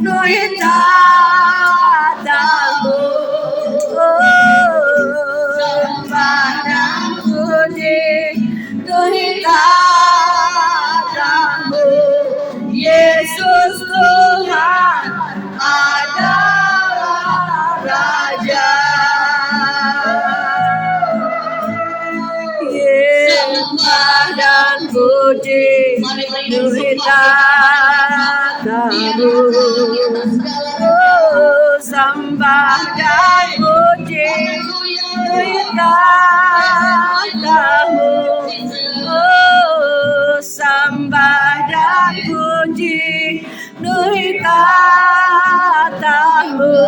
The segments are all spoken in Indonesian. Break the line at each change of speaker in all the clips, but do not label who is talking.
nuhi tatamu, sembah dan puji nuhi tatamu, Yesus Tuhan adalah Raja. Sembah dan puji nuhi tatamu, sembah dan puji nuhi tatamu, sembah dan puji nuhi tatamu,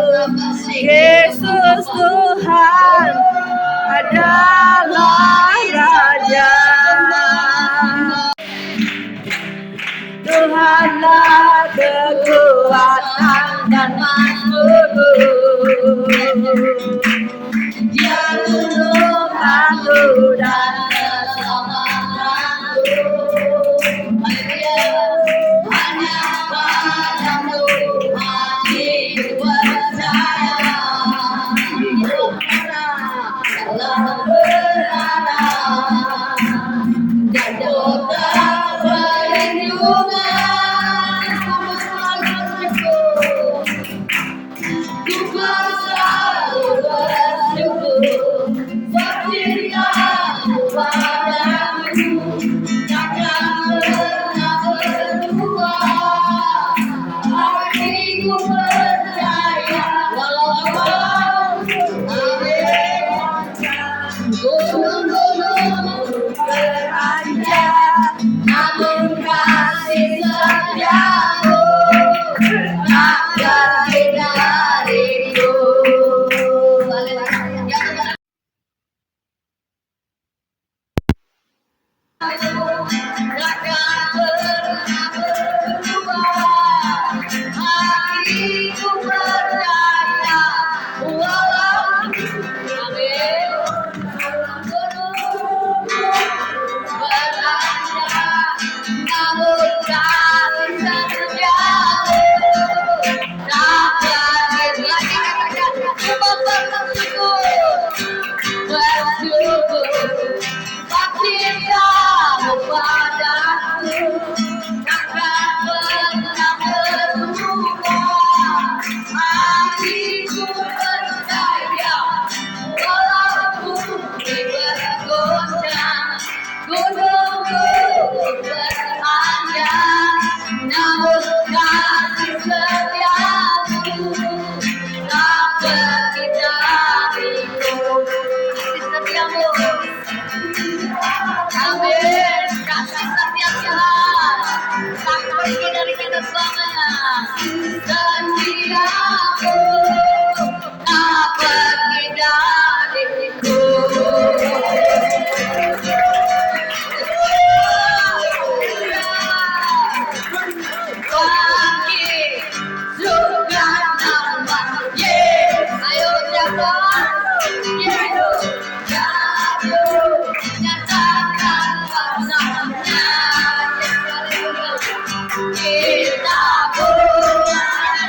Yesus Tuhan adalah Raja. Tuhanlah kekuatan dan makhlukku, Dia tunduk aku dan keselamatanku. Hanya padamu hatiku percaya, dalam berada dan tetap perlindungan. Ku selalu bersyukur secintamu padamu, takkan pernah berubah. Hatiku percaya walaupun gunung-gunung beranjak, namun kasih setiamu tak jauh dariku. Takkan pernah berubah. Hatiku percaya walaupun beranjak, namun kasih setiamu tak jauh. Lagi katakan, cuma bersyukur cintamu padaku, takkan pernah berubah. Hatiku percaya walaupun bergoncang, gunung-gunung beranjak, namun kasih setiamu tak pergi dariku. Kasih setiamu, amin. Kasih setia Tuhan tak pergi dari kita selamanya. Setiamu tak pergi dariku. Bangkit, suka nama Yesus. Ayo jalan, Yesus jatuh, nyatakan kuasanya. Kita bukan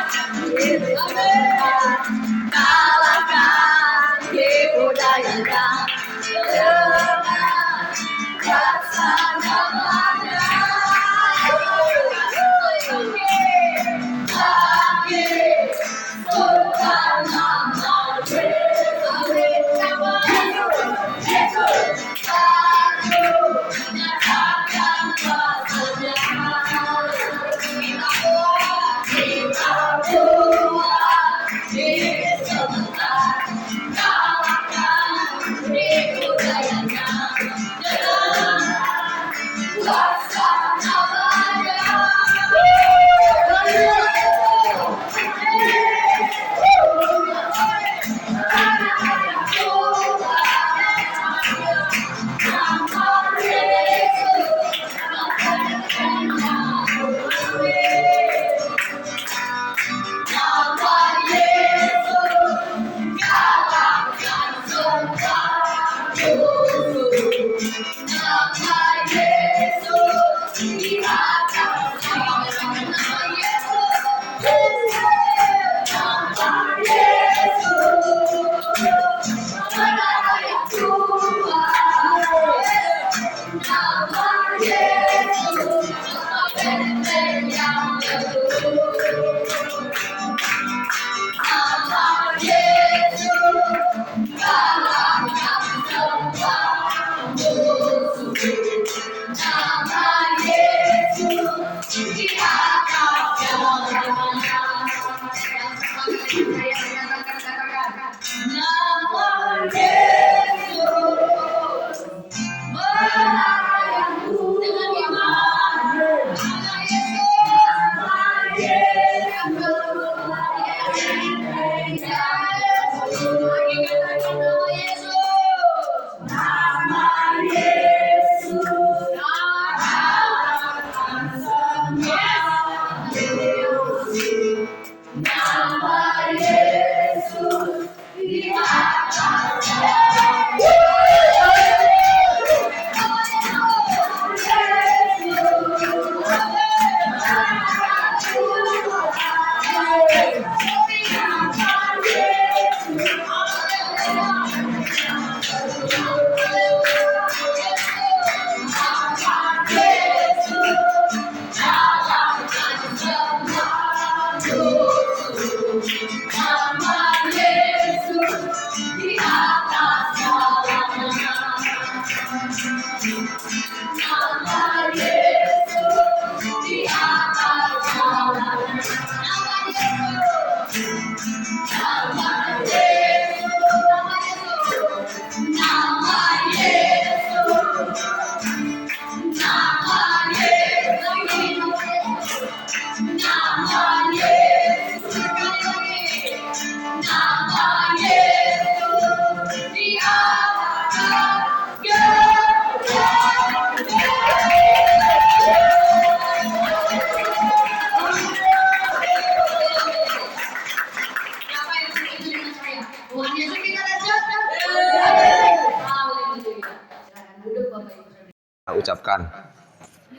Ucapkan,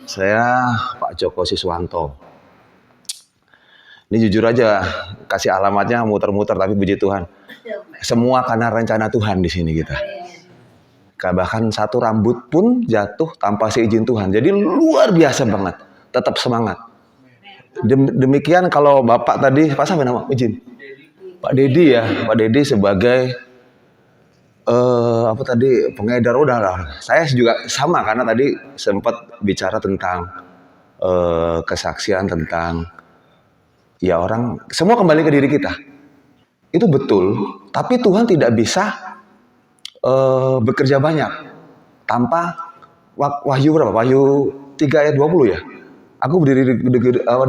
saya Pak Joko Siswanto. Ini jujur aja, kasih alamatnya muter-muter, tapi puji Tuhan, semua karena rencana Tuhan di sini kita. Bahkan satu rambut pun jatuh tanpa seizin Tuhan. Jadi luar biasa banget, tetap semangat. Demikian kalau Bapak tadi, Pak sampai nama izin, Pak Dedi ya, Pak Dedi sebagai pengedar udara. Saya juga sama karena tadi sempat bicara tentang kesaksian tentang ya orang semua kembali ke diri kita. Itu betul, tapi Tuhan tidak bisa bekerja banyak tanpa Wahyu berapa? Wahyu 3 ayat 20 ya. Aku berdiri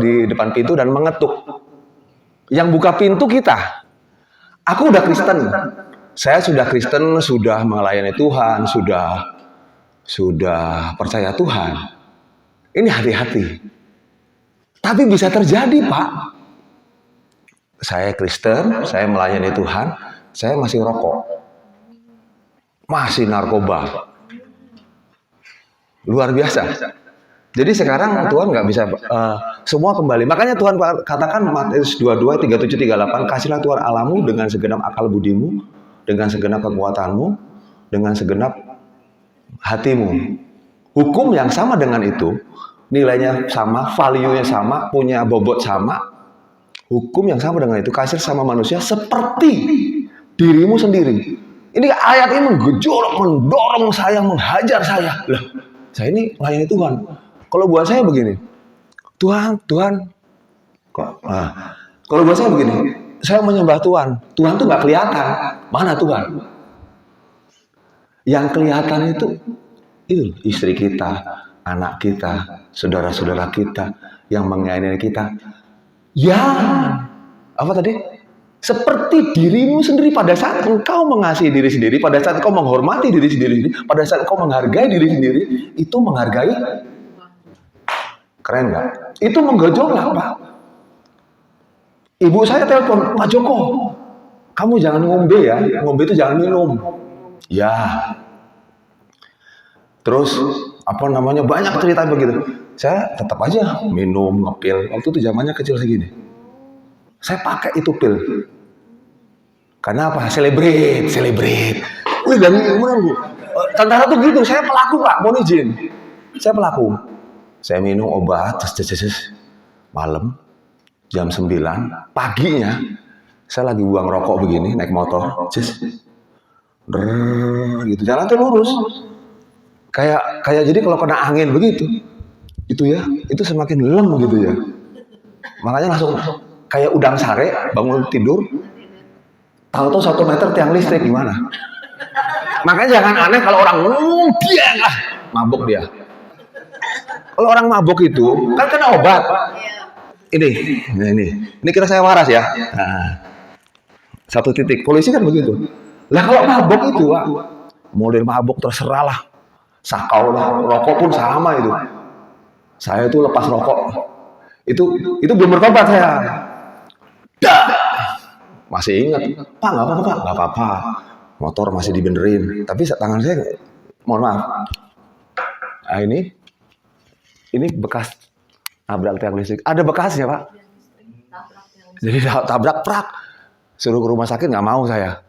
di depan pintu dan mengetuk. Yang buka pintu kita. Aku udah Kristen. Saya sudah Kristen, sudah melayani Tuhan, sudah percaya Tuhan. Ini hati-hati. Tapi bisa terjadi, Pak. Saya Kristen, saya melayani Tuhan, saya masih rokok. Masih narkoba. Luar biasa. Jadi sekarang Tuhan nggak bisa semua kembali. Makanya Tuhan katakan Matius 22, 37, 38, kasihlah Tuhan Allahmu dengan segenap akal budimu, dengan segenap kekuatanmu, dengan segenap hatimu. Hukum yang sama dengan itu, nilainya sama, value-nya sama, punya bobot sama. Hukum yang sama dengan itu, kasih sama manusia seperti dirimu sendiri. Ini ayat ini menggejolak, mendorong saya, menghajar saya. Lah, saya ini melayani Tuhan. Kalau buat saya begini, Tuhan, kalau buat saya begini, saya menyembah Tuhan. Tuhan tuh nggak kelihatan. Mana Tuhan? Yang kelihatan itu istri kita, anak kita, saudara-saudara kita, yang menyayangi kita. Ya, apa tadi? Seperti dirimu sendiri pada saat engkau mengasihi diri sendiri, pada saat engkau menghormati diri sendiri, pada saat engkau menghargai diri sendiri, itu menghargai. Keren nggak? Itu menggejolak, Pak. Ibu saya telepon, Pak Joko, kamu jangan ngombe ya, ngombe itu jangan minum. Ya. Terus banyak cerita begitu. Saya tetap aja minum, ngepil. Waktu itu zamannya kecil segini. Saya pakai itu pil. Karena apa? Celebrate. Wih, dan Bu. Tentara tuh gitu, saya pelaku, Pak, mohon izin. Saya pelaku. Saya minum obat, malam, jam 9, paginya, saya lagi buang rokok begini, naik motor, gitu, jalan tuh lurus. Kayak jadi kalau kena angin begitu, itu ya, itu semakin lem gitu ya. Makanya langsung kayak udang sare, bangun tidur, tahu-tahu 1 meter tiang listrik gimana. Makanya jangan aneh kalau orang dia lah mabuk dia. Kalau orang mabuk itu kan kena obat. Ini kira saya waras ya. Nah, 1 titik. Polisi kan begitu. Lah kalau mabuk itu, Pak, model mabuk terserah lah. Sakau lah, rokok pun sama itu. Saya itu lepas rokok. Itu belum bertobat saya. Dah. Masih ingat. Pak, nggak apa-apa, Pak. Nggak apa-apa. Motor masih dibenerin. Tapi tangan saya, mohon maaf. Nah, ini bekas tabrak tiang listrik. Ada bekasnya, Pak. Jadi tabrak prak. Suruh ke rumah sakit nggak mau saya.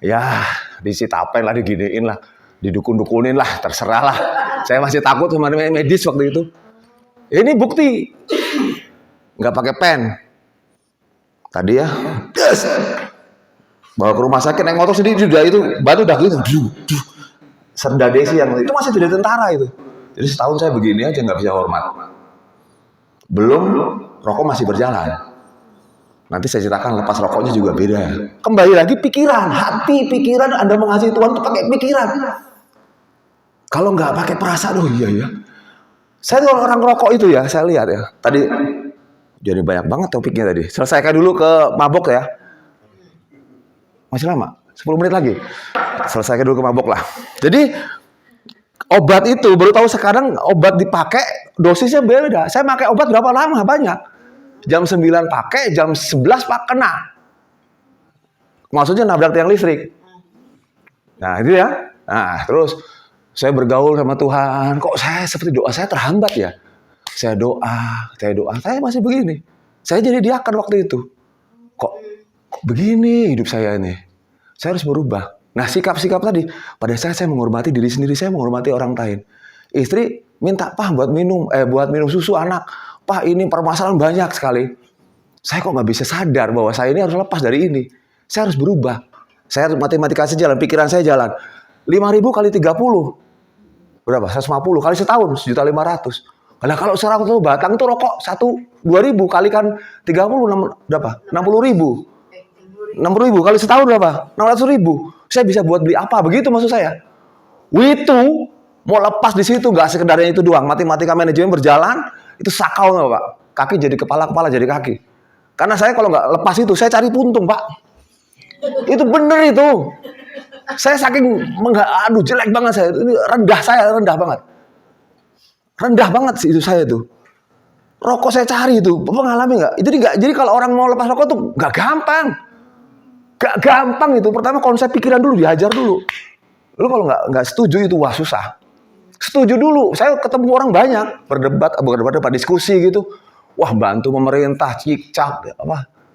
Ya, disitapen lah, diginiin lah, didukun-dukunin lah, terserah lah. Saya masih takut sama medis waktu itu. Ini bukti. Nggak pakai pen. Tadi ya, yes. Bawa ke rumah sakit, naik motor sendiri juga itu, batu udah gitu. Serda desi yang itu masih jadi tentara itu. Jadi setahun saya begini aja nggak bisa hormat. Belum rokok masih berjalan. Nanti saya ceritakan lepas rokoknya juga beda. Kembali lagi pikiran, hati, pikiran Anda mengasihi Tuhan itu pakai pikiran. Kalau nggak pakai perasaan, oh iya ya. Saya tuh orang rokok itu ya, saya lihat ya. Tadi jadi banyak banget topiknya tadi. Selesaikan dulu ke mabok ya. Masih lama, 10 menit lagi. Selesaikan dulu ke mabok lah. Jadi obat itu baru tahu sekarang obat dipakai dosisnya beda. Saya pakai obat berapa lama? Banyak. Jam 9 pakai, jam 11 pak kena. Maksudnya nabrak tiang listrik. Nah itu ya. Nah terus saya bergaul sama Tuhan. Kok saya seperti doa saya terhambat ya? Saya doa. Saya masih begini. Saya jadi diaken waktu itu. Kok begini hidup saya ini? Saya harus berubah. Nah sikap-sikap tadi. Pada saya menghormati diri sendiri. Saya menghormati orang lain. Istri minta, Pak buat minum susu anak. Pak ini permasalahan banyak sekali. Saya kok nggak bisa sadar bahwa saya ini harus lepas dari ini. Saya harus berubah. Saya harus matematika saya jalan, pikiran saya jalan. 5.000 kali 30. Berapa? 150 kali setahun, 1.500.000. Nah, kalau sekarang tuh batang itu rokok 2.000 kalikan 30 berapa? 60.000. 60.000 kali setahun berapa? 600.000. Saya bisa buat beli apa? Begitu maksud saya. Itu mau lepas di situ nggak sekedarnya itu doang. Matematika manajemen berjalan itu sakau nggak Pak? Kaki jadi kepala jadi kaki. Karena saya kalau nggak lepas itu saya cari puntung Pak. Itu bener itu. Saya saking jelek banget saya. Ini rendah banget. Rendah banget sih itu saya tuh. Rokok saya cari itu, Bapak ngalami nggak? Jadi kalau orang mau lepas rokok tuh nggak gampang. Gak gampang itu. Pertama konsep pikiran dulu diajar dulu. Lu kalau nggak setuju itu wah susah. Setuju dulu. Saya ketemu orang banyak berdebat diskusi gitu. Wah bantu pemerintah cicak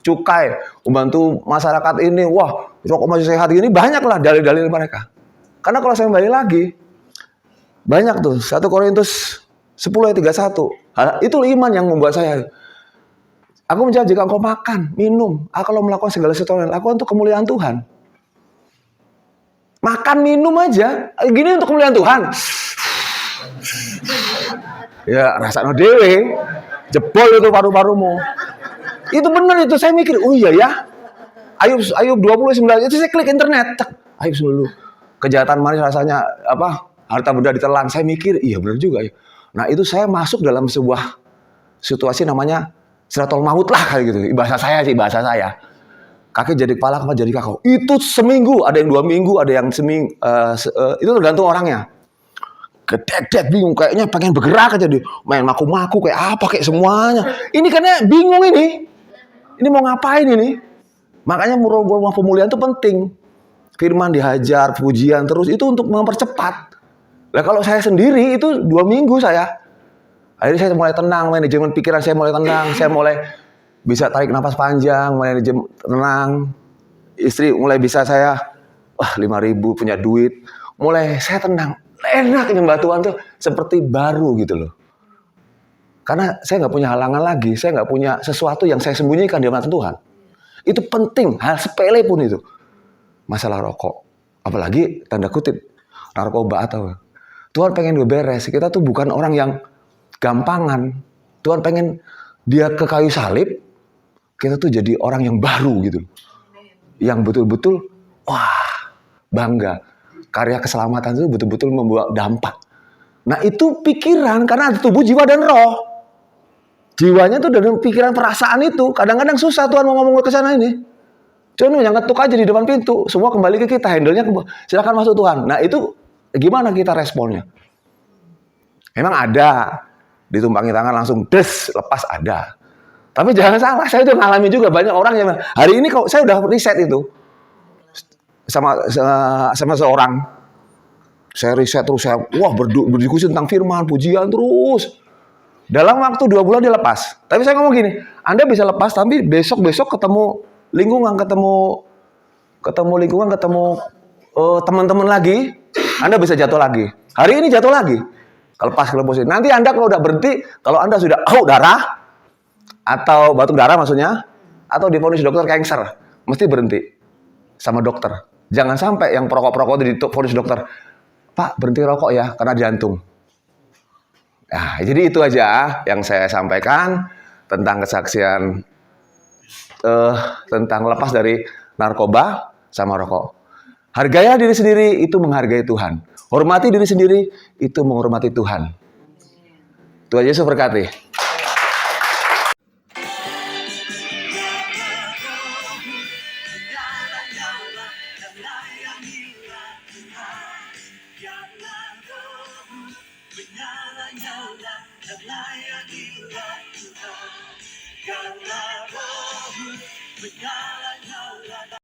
cukai, membantu masyarakat ini. Wah rokok masih sehat ini banyak lah dalil-dalil mereka. Karena kalau saya kembali lagi banyak tuh 1 Korintus 10 ayat 31. Itu iman yang membuat saya. Aku menjanjikan engkau makan, minum, kalau melakukan segala sesuatu yang lakukan untuk kemuliaan Tuhan. Makan, minum aja, gini untuk kemuliaan Tuhan. Ya, rasanya dewe, jebol itu paru-parumu. Itu benar itu, saya mikir, oh iya ya. Ayub 29, itu saya klik internet. Ayub 10. Kejahatan manis rasanya, harta benda ditelan. Saya mikir, iya benar juga ya. Nah itu saya masuk dalam sebuah situasi namanya Siratul maut lah kayak gitu. Bahasa saya. Kaki jadi kepala, jadi kakau. Itu seminggu, ada yang 2 minggu, ada yang seminggu. Itu tergantung orangnya. Kedet bingung, kayaknya pengen bergerak aja dia. Main maku-maku kayak apa kayak semuanya. Ini karena bingung ini. Ini mau ngapain ini? Makanya rumah pemulihan itu penting. Firman dihajar, pujian terus itu untuk mempercepat. Nah kalau saya sendiri itu 2 minggu saya. Akhirnya saya mulai tenang, manajemen pikiran saya mulai tenang, saya mulai bisa tarik nafas panjang, manajemen tenang. Istri mulai bisa saya, 5.000 punya duit, mulai saya tenang. Enak nyembah Tuhan tuh seperti baru gitu loh. Karena saya nggak punya halangan lagi, saya nggak punya sesuatu yang saya sembunyikan di hadapan Tuhan. Itu penting, hal sepele pun itu. Masalah rokok, apalagi tanda kutip narkoba atau Tuhan pengen beres. Kita tuh bukan orang yang gampangan. Tuhan pengen dia ke kayu salib, kita tuh jadi orang yang baru gitu. Yang betul-betul, wah, bangga. Karya keselamatan itu betul-betul membawa dampak. Nah itu pikiran, karena ada tubuh, jiwa, dan roh. Jiwanya tuh dari pikiran, perasaan itu. Kadang-kadang susah Tuhan mau ngomong ke sana ini. Cuma yang ngetuk aja di depan pintu. Semua kembali ke kita, handle-nya silakan masuk Tuhan. Nah itu gimana kita responnya? Memang ada. Ditumpangi tangan langsung des, lepas ada. Tapi jangan salah, saya udah ngalami juga banyak orang yang hari ini kok saya udah riset itu sama seorang. Saya riset terus, saya berdiskusi tentang firman, pujian terus. Dalam waktu 2 bulan dia lepas. Tapi saya ngomong gini, Anda bisa lepas, tapi besok ketemu lingkungan, ketemu teman-teman lagi, Anda bisa jatuh lagi. Hari ini jatuh lagi. Lepas. Nanti Anda kalau udah berhenti, kalau Anda sudah darah, atau batuk darah maksudnya, atau divonis dokter kanker, mesti berhenti sama dokter. Jangan sampai yang perokok-perokok itu divonis dokter, Pak berhenti rokok ya, karena jantung. Nah, jadi itu aja yang saya sampaikan tentang kesaksian tentang lepas dari narkoba sama rokok. Hargailah diri sendiri, itu menghargai Tuhan. Hormati diri sendiri, itu menghormati Tuhan. Tuhan Yesus berkati.
Menyala-nyala